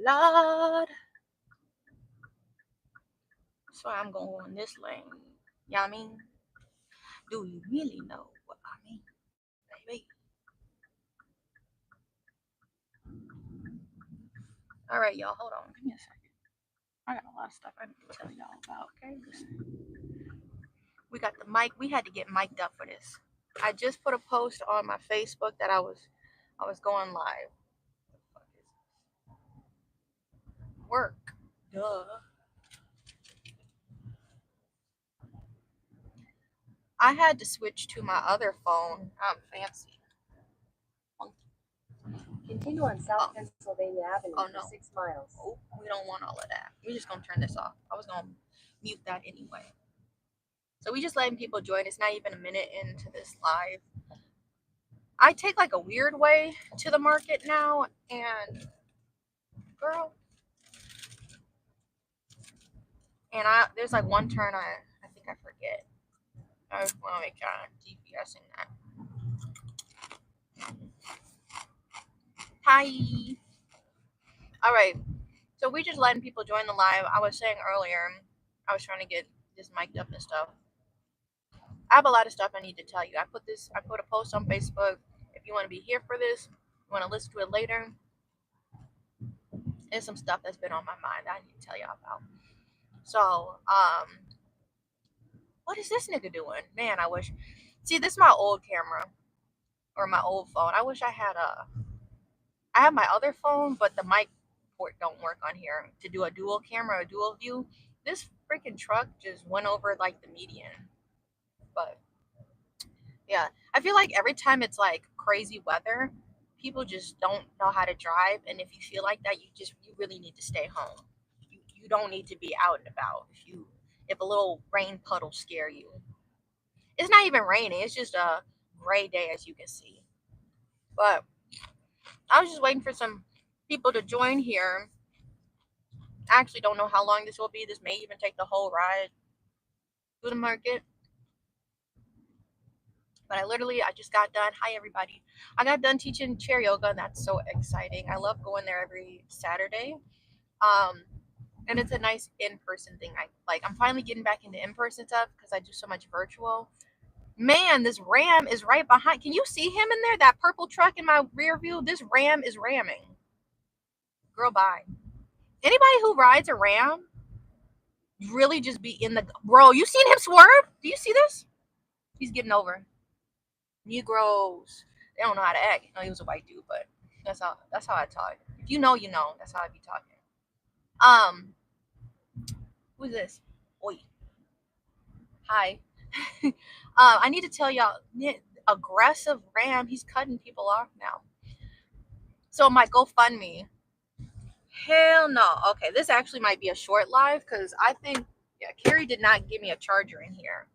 Lord. So I'm going in this lane. You know what I mean? Do you really know what I mean, baby? All right, y'all. Hold on. Give me a second. I got a lot of stuff I need to tell y'all about. Okay, listen. We got the mic. We had to get mic'd up for this. I just put a post on my Facebook that I was going live. What the fuck is this? Work. Duh. I had to switch to my other phone. I'm fancy. Continue on South Pennsylvania Avenue Oh, no. for 6 miles. Oh, we don't want all of that. We're just gonna turn this off. I was gonna mute that anyway. So we just letting people join. It's not even a minute into this live. I take like a weird way to the market now, and girl, and there's like one turn I think I forget. I just want to make sure I'm GPSing that. Hi. All right. So we just letting people join the live. I was saying earlier, I was trying to get this mic'd up and stuff. I have a lot of stuff I need to tell you. I put a post on Facebook. If you want to be here for this, you want to listen to it later. There's some stuff that's been on my mind that I need to tell y'all about. So, what is this nigga doing? Man, I wish. See, this is my old camera or my old phone. I wish I had I have my other phone, but the mic port don't work on here to do a dual camera, a dual view. This freaking truck just went over like the median. But yeah, I feel like every time it's like crazy weather, people just don't know how to drive, and if you feel like that, you really need to stay home. You don't need to be out and about. If a little rain puddle scare you, it's not even raining. It's just a gray day, as you can see. But I was just waiting for some people to join here. I actually don't know how long this will be. This may even take the whole ride to the market. But I just got done. Hi, everybody. I got done teaching chair yoga, and that's so exciting. I love going there every Saturday. And it's a nice in-person thing. I'm finally getting back into in-person stuff because I do so much virtual. Man, this Ram is right behind. Can you see him in there? That purple truck in my rear view? This Ram is ramming. Girl, bye. Anybody who rides a Ram really just be in the... Bro, you seen him swerve? Do you see this? He's getting over. Negroes. They don't know how to act. No, he was a white dude, but that's how I talk. If you know, you know. That's how I be talking. Who's this? Oi. Hi. I need to tell y'all, aggressive Ram, he's cutting people off now. So my GoFundMe, hell no. Okay, this actually might be a short live because I think, yeah, Carrie did not give me a charger in here.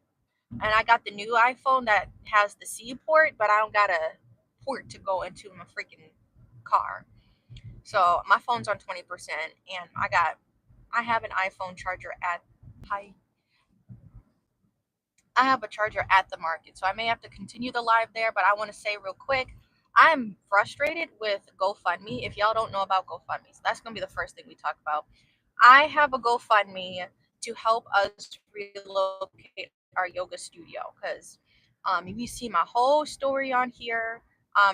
And I got the new iPhone that has the C port, but I don't got a port to go into my freaking car. So my phone's on 20%, and I have an iPhone charger I have a charger at the market, so I may have to continue the live there, but I want to say real quick, I'm frustrated with GoFundMe. If y'all don't know about GoFundMe, so that's going to be the first thing we talk about. I have a GoFundMe to help us relocate our yoga studio because you see my whole story on here,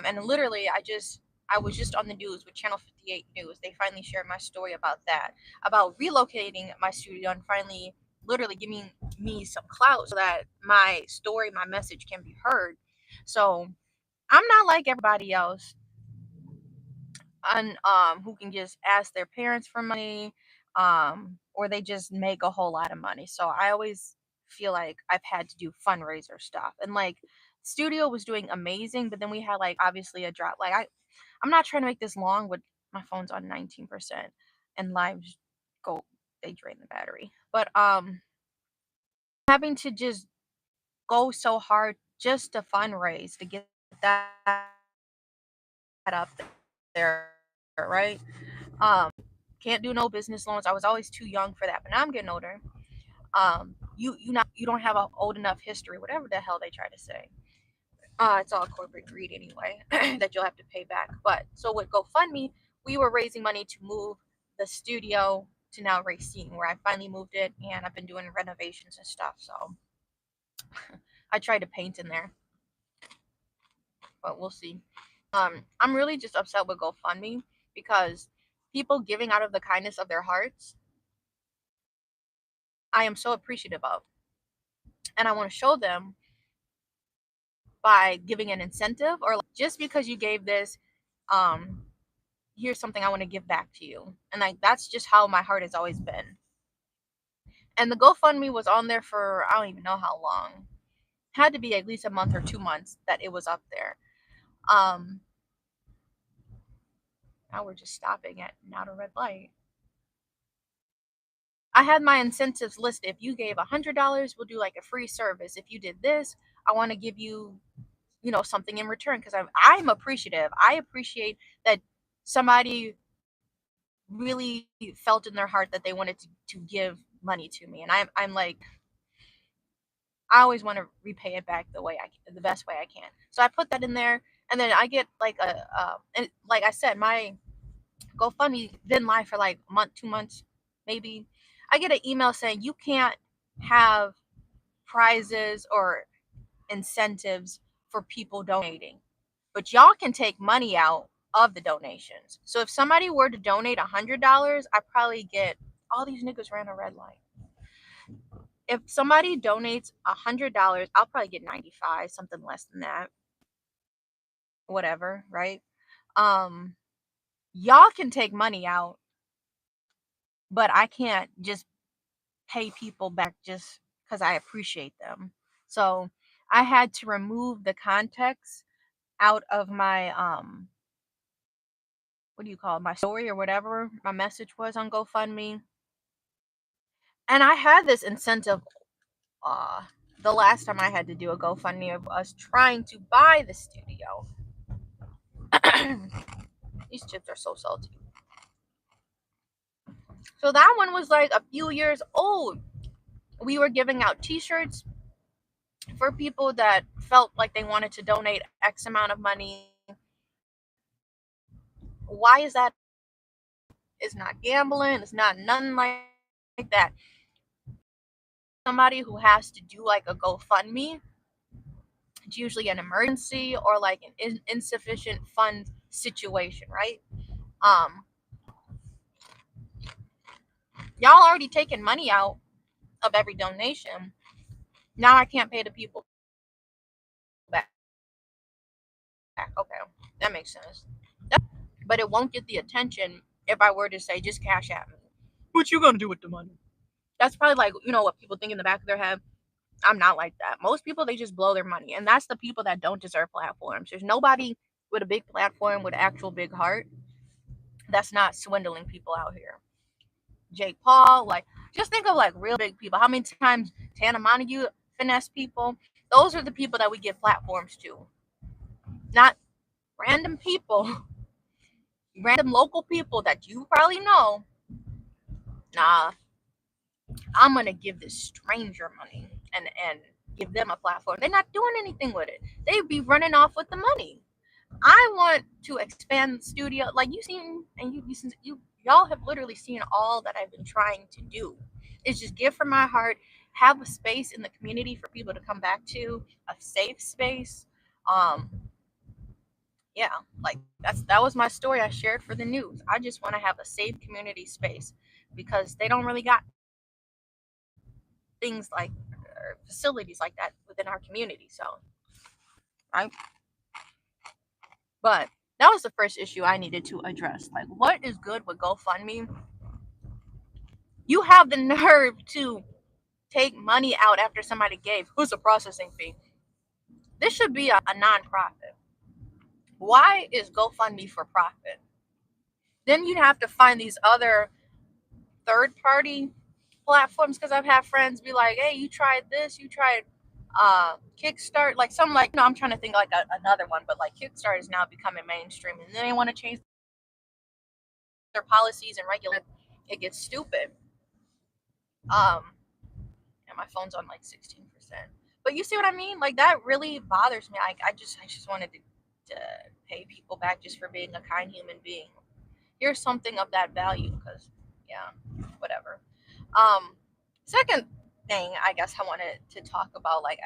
and literally I was just on the news with Channel 58 News. They finally shared my story about that, about relocating my studio and finally literally giving me some clout so that my story, my message can be heard. So I'm not like everybody else and who can just ask their parents for money or they just make a whole lot of money. So I always feel like I've had to do fundraiser stuff. And like studio was doing amazing, but then we had like obviously a drop. Like I'm not trying to make this long, but my phone's on 19% and lives go they drain the battery. But having to just go so hard just to fundraise to get that up there, right? Can't do no business loans. I was always too young for that, but now I'm getting older. You don't have a old enough history, whatever the hell they try to say. It's all corporate greed anyway that you'll have to pay back. But so with GoFundMe, we were raising money to move the studio to now Racine, where I finally moved it, and I've been doing renovations and stuff. So I tried to paint in there, but we'll see. I'm really just upset with GoFundMe because people giving out of the kindness of their hearts, I am so appreciative of, and I want to show them by giving an incentive, or like, just because you gave this, here's something I want to give back to you. And like, that's just how my heart has always been. And the GoFundMe was on there for, I don't even know how long. Had to be at least a month or 2 months that it was up there. Now we're just stopping at not a red light. I had my incentives listed. If you gave $100, we'll do like a free service. If you did this, I want to give you, something in return, because I'm appreciative. I appreciate that somebody really felt in their heart that they wanted to give money to me, and I'm like, I always want to repay it back the best way I can. So I put that in there, and then I get like and like I said, my GoFundMe been live for like a month, 2 months, maybe. I get an email saying you can't have prizes or incentives for people donating, but y'all can take money out of the donations. So if somebody were to donate $100, I probably get, all these niggas ran a red light. If somebody donates $100, I'll probably get 95, something less than that. Whatever, right? Y'all can take money out, but I can't just pay people back just because I appreciate them. So I had to remove the context out of my what do you call it, my story or whatever my message was on GoFundMe. And I had this incentive the last time I had to do a GoFundMe of us trying to buy the studio. These chips are so salty. So that one was like a few years old. We were giving out t-shirts for people that felt like they wanted to donate X amount of money. Why is that? It's not gambling. It's not nothing like that. Somebody who has to do like a GoFundMe, it's usually an emergency or like an insufficient fund situation, right? Y'all already taking money out of every donation. Now I can't pay the people back. Okay, that makes sense. But it won't get the attention if I were to say just cash at me. What you gonna do with the money? That's probably like, what people think in the back of their head. I'm not like that. Most people, they just blow their money, and that's the people that don't deserve platforms. There's nobody with a big platform with an actual big heart that's not swindling people out here. Jake Paul, like, just think of like real big people. How many times Tana Montague finesse people? Those are the people that we give platforms to, not random people, random local people that you probably know. Nah, I'm gonna give this stranger money and give them a platform. They're not doing anything with it. They'd be running off with the money. I want to expand the studio. Like you seen, and y'all have literally seen all that I've been trying to do. Is just give from my heart, have a space in the community for people to come back to, a safe space. Yeah, like that was my story I shared for the news. I just want to have a safe community space because they don't really got things like facilities like that within our community. So, right. But that was the first issue I needed to address. Like, what is good with GoFundMe? You have the nerve to take money out after somebody gave. Who's a processing fee? This should be a nonprofit. Why is GoFundMe for profit? Then you'd have to find these other third party platforms, because I've had friends be like, hey, you tried this, you tried Kickstart, like some, like, I'm trying to think like another one, but like Kickstart is now becoming mainstream, and then they want to change their policies and regulate. It gets stupid. And my phone's on like 16%. But you see what I mean? Like, that really bothers me. I just wanted to pay people back just for being a kind human being. here's something of that value, because yeah, whatever. Second thing I guess I wanted to talk about, like,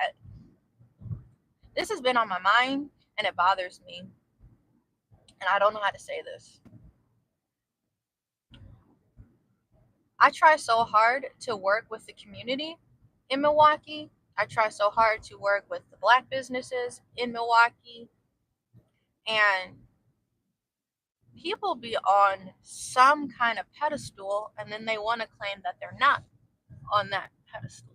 this has been on my mind and it bothers me, and I don't know how to say this. I try so hard to work with the community in Milwaukee. I try so hard to work with the Black businesses in Milwaukee, and people be on some kind of pedestal and then they want to claim that they're not on that pedestal.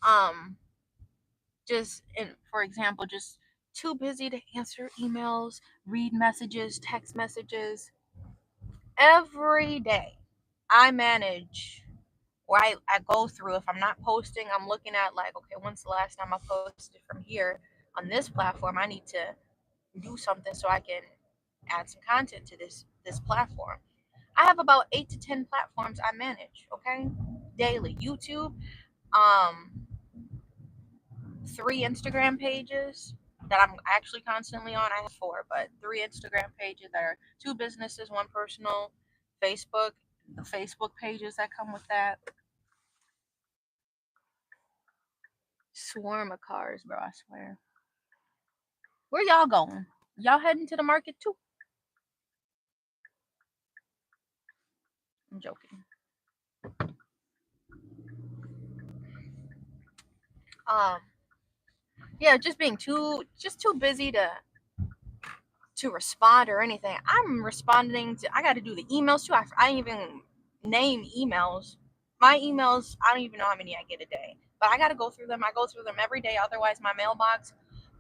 Um, just for example, just too busy to answer emails, read messages, text messages. Every day I manage, or I go through, if I'm not posting, I'm looking at, like, okay, when's the last time I posted from here on this platform? I need to do something so I can add some content to this platform. I have about 8 to 10 platforms I manage, okay? Daily. YouTube, 3 Instagram pages that I'm actually constantly on. I have 4, but 3 Instagram pages that are 2 businesses, 1 personal. Facebook, the Facebook pages that come with that. Swarm of cars, bro, I swear. Where y'all going? Y'all heading to the market too? I'm joking. Um, yeah, just being too busy to respond or anything. I'm responding to, I got to do the emails too. I even name emails. My emails, I don't even know how many I get a day, but I got to go through them. I go through them every day. Otherwise, my mailbox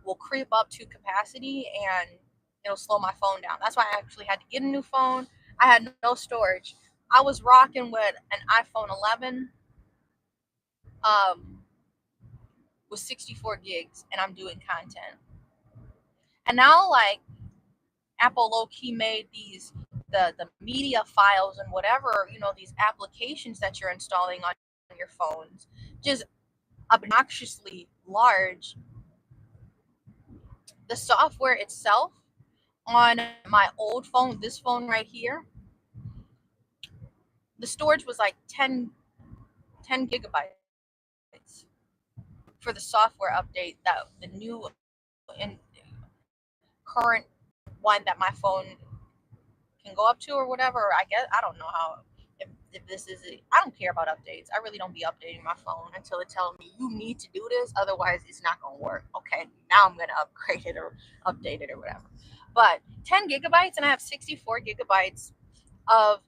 will creep up to capacity and it'll slow my phone down. That's why I actually had to get a new phone. I had no storage. I was rocking with an iPhone 11 with 64 gigs, and I'm doing content. And now, like, Apple low-key made these the media files and whatever, these applications that you're installing on your phones just obnoxiously large. The software itself on my old phone, this phone right here, the storage was like 10 gigabytes for the software update, that the new and current one that my phone can go up to or whatever. I guess I don't know how, if this is it. I don't care about updates. I really don't be updating my phone until it tells me you need to do this, otherwise it's not gonna work. Okay, now I'm gonna upgrade it or update it or whatever. But 10 gigabytes, and I have 64 gigabytes of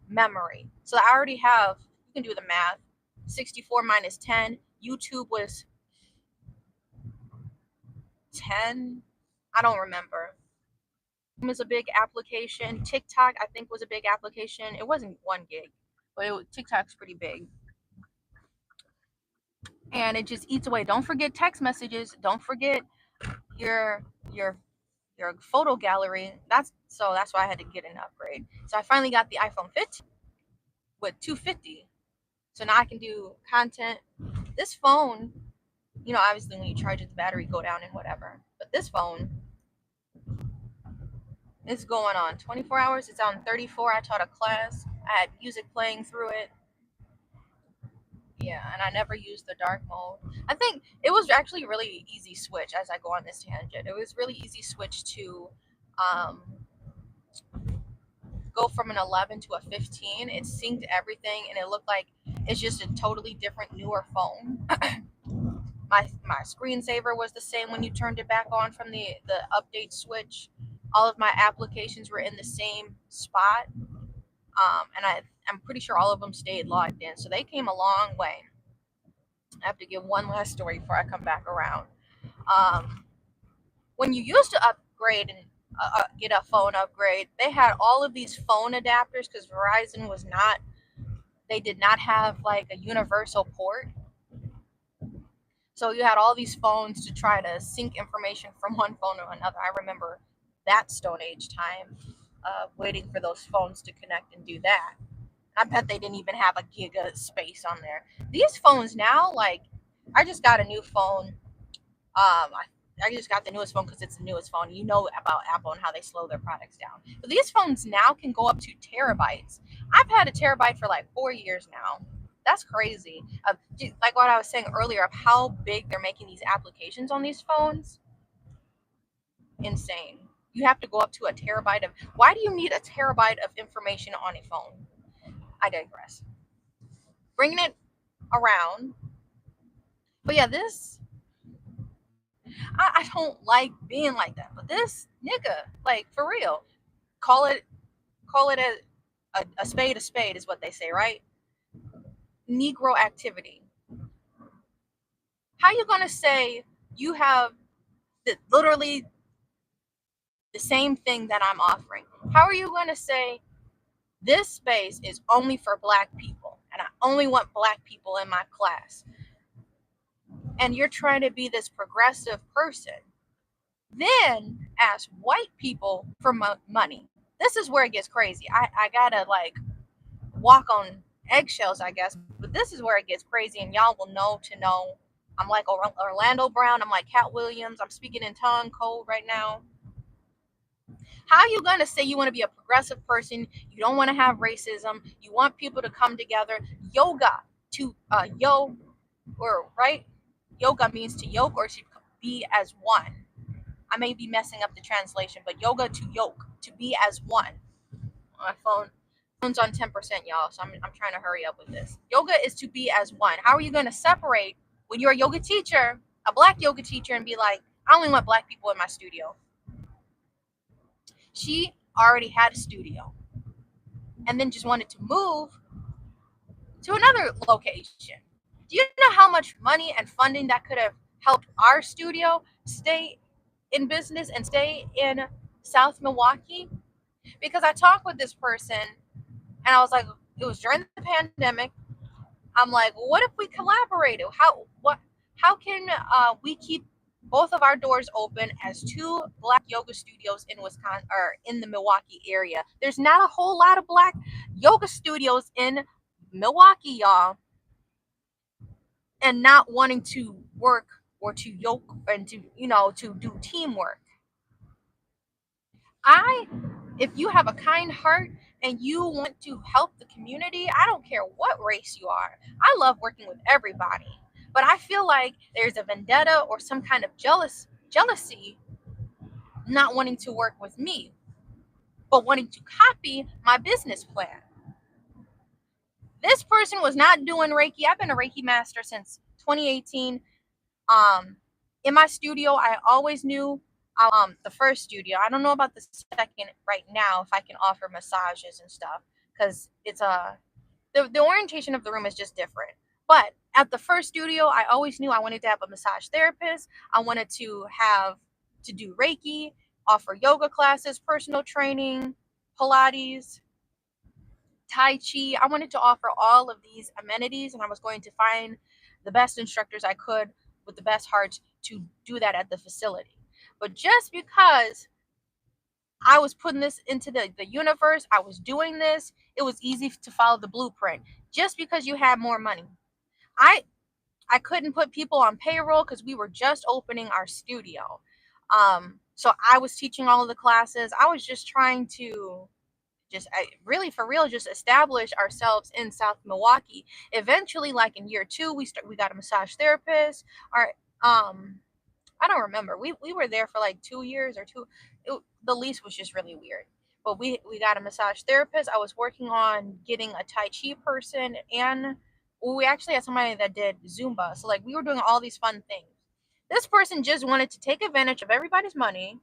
memory. So I already have, you can do the math. 64 minus 10. YouTube was 10. I don't remember. Is a big application. TikTok, I think, was a big application. It wasn't 1 gig, but TikTok's pretty big. And it just eats away. Don't forget text messages. Don't forget your photo gallery. That's why I had to get an upgrade. So I finally got the iPhone 15 with 250. So now I can do content. This phone, obviously when you charge it, the battery go down and whatever. But this phone, it's going on 24 hours. It's on 34. I taught a class. I had music playing through it. Yeah, and I never used the dark mode. I think it was actually really easy switch, as I go on this tangent. It was really easy switch to go from an 11 to a 15. It synced everything, and it looked like it's just a totally different, newer phone. my screensaver was the same when you turned it back on from the update switch. All of my applications were in the same spot, and I'm pretty sure all of them stayed logged in. So they came a long way. I have to give one last story before I come back around. When you used to upgrade and get a phone upgrade, they had all of these phone adapters because Verizon was not, they did not have like a universal port. So you had all these phones to try to sync information from one phone to another. I remember that Stone Age time, waiting for those phones to connect and do that. I bet they didn't even have a giga space on there. These phones now, like, I just got a new phone. just got the newest phone because it's the newest phone. You know about Apple and how they slow their products down. But these phones now can go up to terabytes. I've had a terabyte for like 4 years now. That's crazy. Like what I was saying earlier of how big they're making these applications on these phones. Insane. You have to go up to a terabyte of. Why do you need a terabyte of information on a phone? I digress. Bringing it around. But yeah, this I don't like being like that. But this nigga, like for real, call it a spade is what they say, right? Negro activity. How you gonna say you have literally the same thing that I'm offering? How are you gonna say this space is only for black people and I only want black people in my class? And you're trying to be this progressive person. Then ask white people for money. This is where it gets crazy. I gotta like walk on eggshells, I guess. But this is where it gets crazy, and y'all will know to know. I'm like Orlando Brown. I'm like Cat Williams. I'm speaking in tongue code right now. How are you gonna say you want to be a progressive person? You don't want to have racism. You want people to come together. Yoga to or right? Yoga means to yoke or to be as one. I may be messing up the translation, but yoga to yoke, to be as one. My phone's on 10%, y'all, so I'm trying to hurry up with this. Yoga is to be as one. How are you going to separate when you're a yoga teacher, a black yoga teacher, and be like, I only want black people in my studio? She already had a studio and then just wanted to move to another location. Do you know how much money and funding that could have helped our studio stay in business and stay in South Milwaukee? Because I talked with this person and I was like, it was during the pandemic. I'm like, well, what if we collaborated? How can we keep both of our doors open as two black yoga studios in Wisconsin or in the Milwaukee area? There's not a whole lot of black yoga studios in Milwaukee, y'all. And not wanting to work or to yoke and to do teamwork. If you have a kind heart and you want to help the community, I don't care what race you are. I love working with everybody. But I feel like there's a vendetta or some kind of jealousy not wanting to work with me, but wanting to copy my business plan. This person was not doing Reiki. I've been a Reiki master since 2018. In my studio, I always knew the first studio. I don't know about the second right now if I can offer massages and stuff because it's the orientation of the room is just different. But at the first studio, I always knew I wanted to have a massage therapist. I wanted to do Reiki, offer yoga classes, personal training, Pilates, Tai Chi. I wanted to offer all of these amenities, and I was going to find the best instructors I could with the best hearts to do that at the facility. But just because I was putting this into the universe, I was doing this, it was easy to follow the blueprint. Just because you had more money. I couldn't put people on payroll because we were just opening our studio. So I was teaching all of the classes. I was just trying to really for real just establish ourselves in South Milwaukee. Eventually, like in year 2, we got a massage therapist. I don't remember. We were there for like 2 years or two. The lease was just really weird. But we got a massage therapist. I was working on getting a Tai Chi person, and we actually had somebody that did Zumba. So like we were doing all these fun things. This person just wanted to take advantage of everybody's money,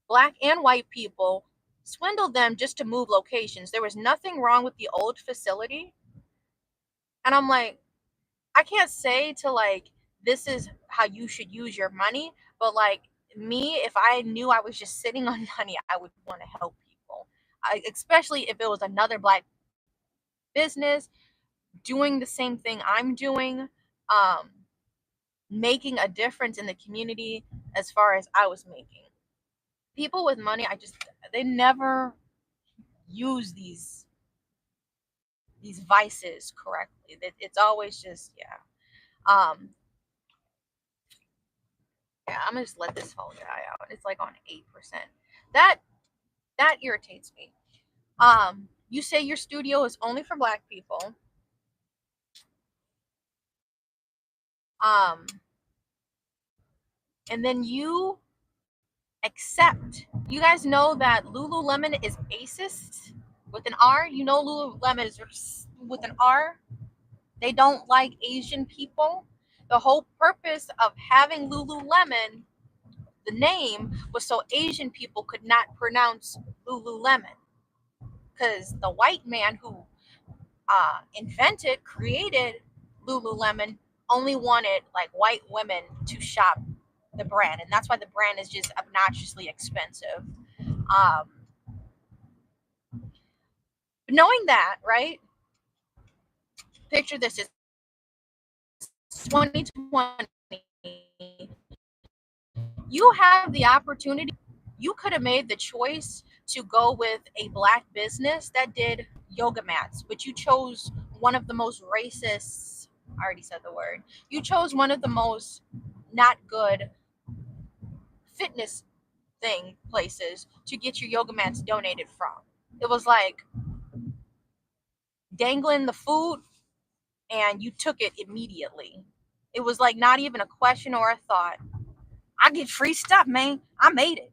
black and white people, swindled them just to move locations. There was nothing wrong with the old facility. And I'm like, I can't say to like, this is how you should use your money. But like me, if I knew I was just sitting on money, I would want to help people. Especially if it was another black business doing the same thing I'm doing, making a difference in the community as far as I was making. People with money, they never use these vices correctly. It's always just Yeah, I'm gonna just let this phone die out. It's like on 8%. That irritates me. You say your studio is only for Black people. And then you accept. You guys know that Lululemon is racist with an R. You know Lululemon is with an R. They don't like Asian people. The whole purpose of having Lululemon, the name, was so Asian people could not pronounce Lululemon. Because the white man who created Lululemon only wanted like white women to shop the brand, and that's why the brand is just obnoxiously expensive. Knowing that, right? Picture this: it's 2020. You have the opportunity. You could have made the choice to go with a Black business that did yoga mats, but you chose one of the most racist. I already said the word. You chose one of the most not good fitness places to get your yoga mats donated from. It was like dangling the food and you took it immediately. It was like not even a question or a thought. I get free stuff, man. I made it.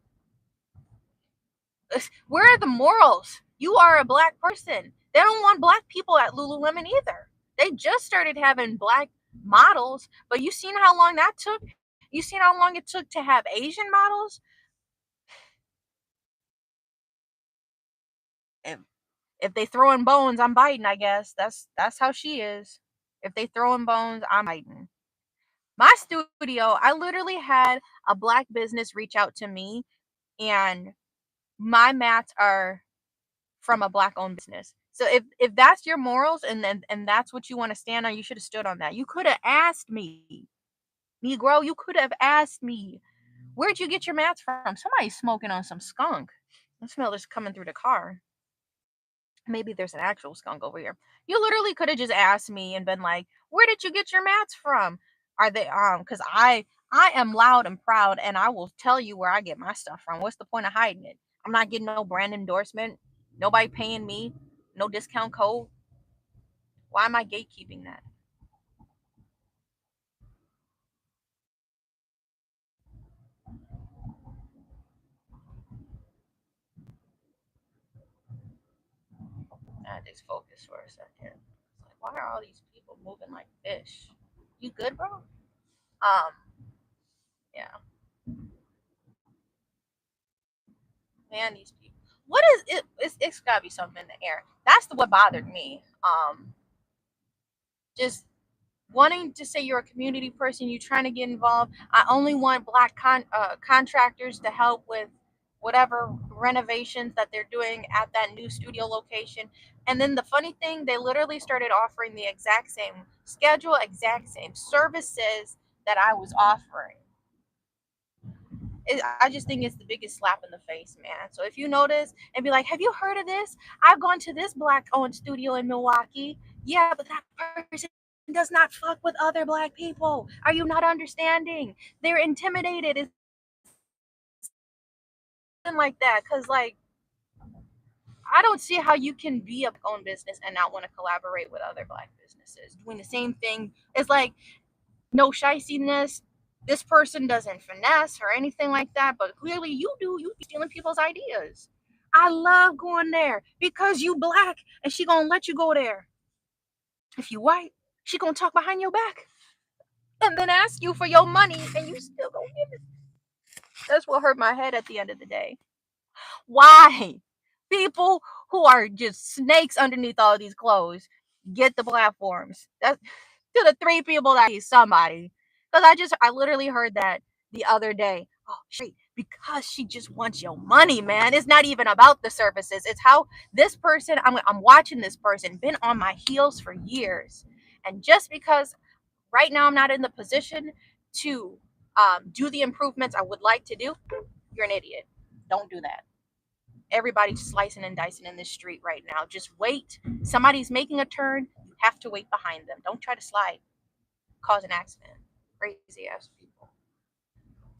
Where are the morals? You are a Black person. They don't want Black people at Lululemon either. They just started having Black models, but you seen how long that took? You seen how long it took to have Asian models? If they throwing bones, I'm biting, I guess. That's how she is. If they throwing bones, I'm biting. My studio, I literally had a Black business reach out to me, and my mats are from a Black owned business. So if that's your morals and that's what you want to stand on, you should have stood on that. You could have asked me. Negro, you could have asked me. Where'd you get your mats from? Somebody's smoking on some skunk. I smell this coming through the car. Maybe there's an actual skunk over here. You literally could have just asked me and been like, "Where did you get your mats from? Are they cuz I am loud and proud and I will tell you where I get my stuff from. What's the point of hiding it? I'm not getting no brand endorsement. Nobody paying me. No discount code. Why am I gatekeeping that?" I just focus for a second. It's like, why are all these people moving like fish? You good, bro? Yeah. Man, these people. What is it? It's gotta be something in the air. That's what bothered me. Just wanting to say you're a community person, you're trying to get involved. I only want Black contractors to help with whatever renovations that they're doing at that new studio location. And then the funny thing, they literally started offering the exact same schedule, exact same services that I was offering. I just think it's the biggest slap in the face, man. So if you notice and be like, have you heard of this? I've gone to this Black owned studio in Milwaukee. Yeah, but that person does not fuck with other Black people. Are you not understanding? They're intimidated. It's like that. Cause like I don't see how you can be a own business and not want to collaborate with other Black businesses doing the same thing. It's like no shiciness. This person doesn't finesse or anything like that, but clearly you do. You be stealing people's ideas. I love going there because you Black and she gonna let you go there. If you white, she gonna talk behind your back and then ask you for your money and you still gonna give it. That's what hurt my head at the end of the day. Why? People who are just snakes underneath all these clothes get the platforms. That's to the three people that he's somebody. Because I literally heard that the other day. Oh, shit. Because she just wants your money, man. It's not even about the services. It's how this person, I'm watching this person, been on my heels for years. And just because right now I'm not in the position to do the improvements I would like to do, you're an idiot. Don't do that. Everybody's slicing and dicing in this street right now. Just wait. Somebody's making a turn. You have to wait behind them. Don't try to slide, cause an accident. Crazy ass people.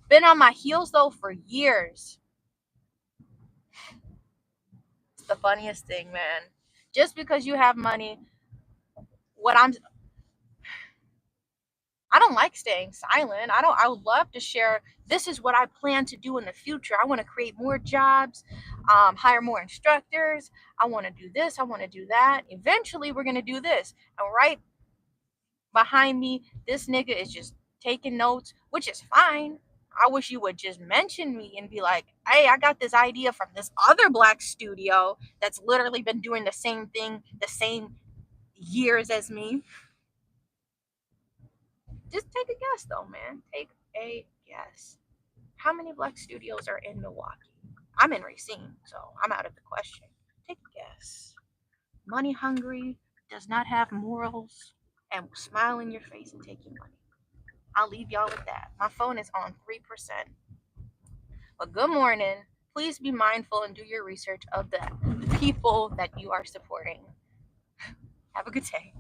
Been on my heels though for years. It's the funniest thing, man. Just because you have money, I don't like staying silent. I would love to share, this is what I plan to do in the future. I want to create more jobs, hire more instructors. I want to do this. I want to do that. Eventually we're going to do this. And right behind me, this nigga is just taking notes, which is fine. I wish you would just mention me and be like, hey, I got this idea from this other black studio that's literally been doing the same thing, the same years as me. Just take a guess though, man. Take a guess. How many black studios are in Milwaukee? I'm in Racine, so I'm out of the question. Take a guess. Money hungry, does not have morals, and will smile in your face and take your money. I'll leave y'all with that. My phone is on 3%. But good morning. Please be mindful and do your research of the people that you are supporting. Have a good day.